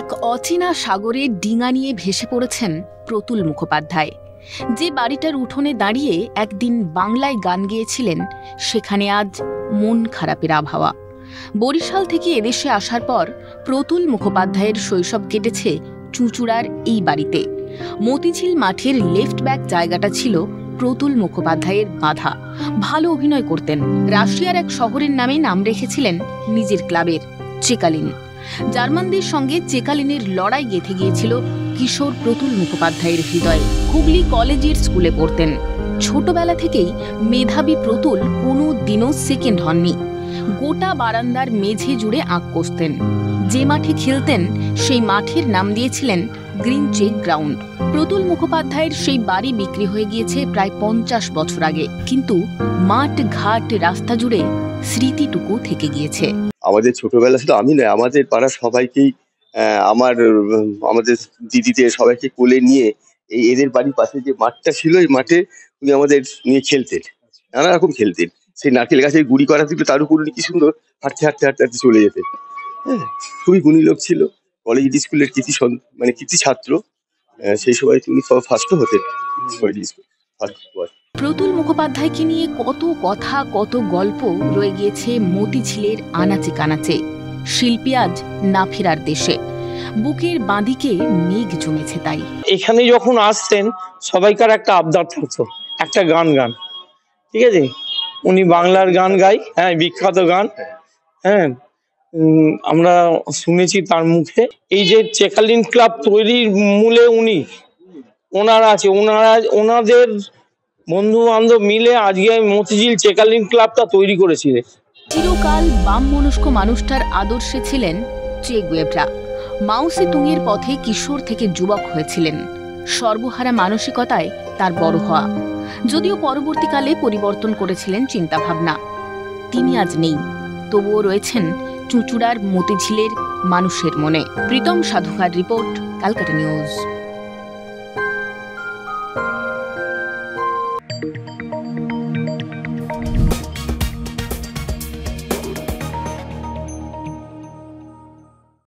এক অচেনা সাগরে ডিঙা নিয়ে ভেসে পড়েছেন প্রতুল মুখোপাধ্যায়। যে বাড়িটার উঠোনে দাঁড়িয়ে একদিন বাংলায় গান গেয়েছিলেন, সেখানে আজ মন খারাপের আবহাওয়া। বরিশাল থেকে এদেশে আসার পর প্রতুল মুখোপাধ্যায়ের শৈশব কেটেছে চুঁচুড়ার এই বাড়িতে। মতিঝিল মাঠের লেফট ব্যাক জায়গাটা ছিল প্রতুল মুখোপাধ্যায়ের বাঁধা। ভালো অভিনয় করতেন। রাশিয়ার এক শহরের নামে নাম রেখেছিলেন নিজের ক্লাবের, চেকালিন। জার্মানদের সঙ্গে চেকালিনের লড়াই গেঁথে গিয়েছিল কিশোর প্রতুল মুখোপাধ্যায়ের হৃদয়ে। হুগলি কলেজের স্কুলে পড়তেন। ছোটবেলা থেকেই মেধাবী প্রতুল কোনো দিনও সেকেন্ড হননি। গোটা বারান্দার মেঝে জুড়ে আঁক কষতেন। যে মাঠে খেলতেন সেই মাঠের নাম দিয়েছিলেন গ্রিন চেক গ্রাউন্ড। প্রতুল মুখোপাধ্যায়ের সেই বাড়ি বিক্রি হয়ে গিয়েছে প্রায় 50 বছর আগে, কিন্তু মাঠ ঘাট রাস্তা জুড়ে স্মৃতিটুকু থেকে গিয়েছে। আমাদের ছোটবেলা শুধু আমি নয়, আমাদের পাড়ার সবাইকেই আমাদের দিদিদের সবাইকে কোলে নিয়ে এদের বাড়ির পাশে যে মাঠটা ছিল, এই মাঠে উনি আমাদের নিয়ে খেলতেন, নানা রকম খেলতেন। সেই নারকেল গাছে গুড়ি করা ছিল, তার উপর কি সুন্দর হাঁটতে হাঁটতে হাঁটতে হাঁটতে চলে যেতেন। হ্যাঁ, খুবই গুণী লোক ছিল। কলেজ স্কুলের কৃতি ছাত্র। সেই সময় তিনি ফার্স্টও হতেন কলেজ স্কুল। প্রতুল মুখোপাধ্যায়কে নিয়ে কত কথা, কত গল্প রয়ে গিয়েছে মতিঝিলের আনাচে কানাচে। শিল্পী আজ না ফেরার দেশে, বুকের বাঁদিকে মেঘ জমেছে। তাই এখানে যখন আসতেন সবাইকার একটা আবদার থাকতো, একটা গান গান। ঠিক আছে, উনি বাংলার গান গায়, হ্যাঁ, বিখ্যাত গান। হ্যাঁ, আমরা শুনেছি তার মুখে। এই যে চেকালিন ক্লাব তৈরির মূলে ওনাদের বন্ধু বান্ধব মিলে আজকে মতিঝিল চেকালিন ক্লাবটা তৈরি করেছিলেন। চিরকাল বাম মনস্ক মানুষটার আদর্শে ছিলেন চে গুয়েভরা। মাও সে তুংয়ের পথে কিশোর থেকে যুবক হয়েছিলেন। সর্বহারা মানসিকতায় তার বড় হওয়া, যদিও পরবর্তীকালে পরিবর্তন করেছিলেন চিন্তাভাবনা। তিনি আজ নেই, তবুও রয়েছেন চুঁচুড়ার মতিঝিলের মানুষের মনে। Pritam Sadhukar report, Calcutta news.